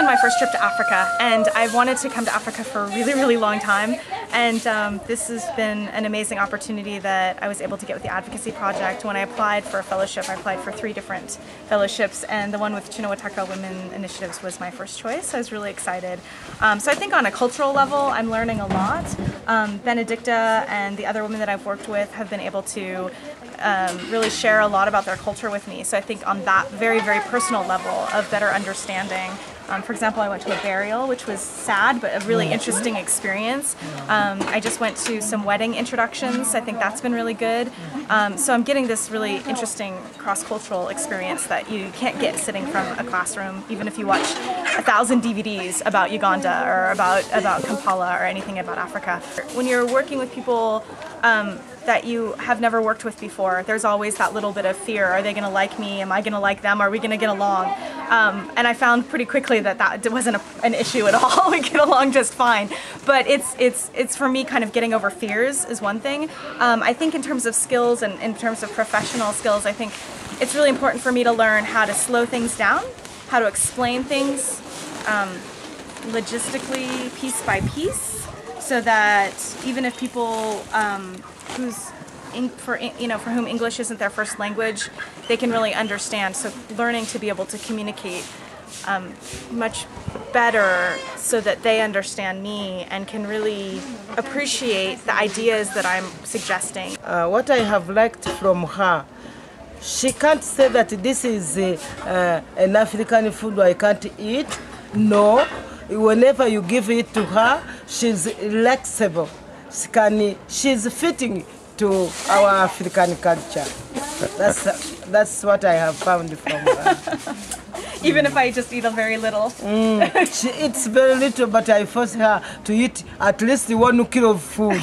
been my first trip to Africa, and I've wanted to come to Africa for a really, really long time. And this has been an amazing opportunity that I was able to get with the Advocacy project. When I applied for a fellowship, I applied for 3 different fellowships, and the one with Kinawataka Women Initiatives was my first choice. So I was really excited. So I think on a cultural level, I'm learning a lot. Benedicta and the other women that I've worked with have been able to really share a lot about their culture with me. So I think on that very, very personal level of better understanding. For example, I went to a burial, which was sad, but a really interesting experience. I just went to some wedding introductions. I think that's been really good. So I'm getting this really interesting cross-cultural experience that you can't get sitting from a classroom, even if you watch 1,000 DVDs about Uganda or about Kampala or anything about Africa. When you're working with people that you have never worked with before, there's always that little bit of fear. Are they going to like me? Am I going to like them? Are we going to get along? And I found pretty quickly that wasn't an issue at all. We get along just fine. But it's for me kind of getting over fears is one thing. I think in terms of skills and in terms of professional skills, I think it's really important for me to learn how to slow things down, how to explain things logistically, piece by piece, so that even if people for whom English isn't their first language, they can really understand. So learning to be able to communicate much better so that they understand me and can really appreciate the ideas that I'm suggesting. What I have liked from her, she can't say that this is an African food I can't eat. No, whenever you give it to her, she's flexible. She's fitting to our African culture. That's what I have found from her. Even if I just eat a very little. She eats very little, but I force her to eat at least 1 kilo of food.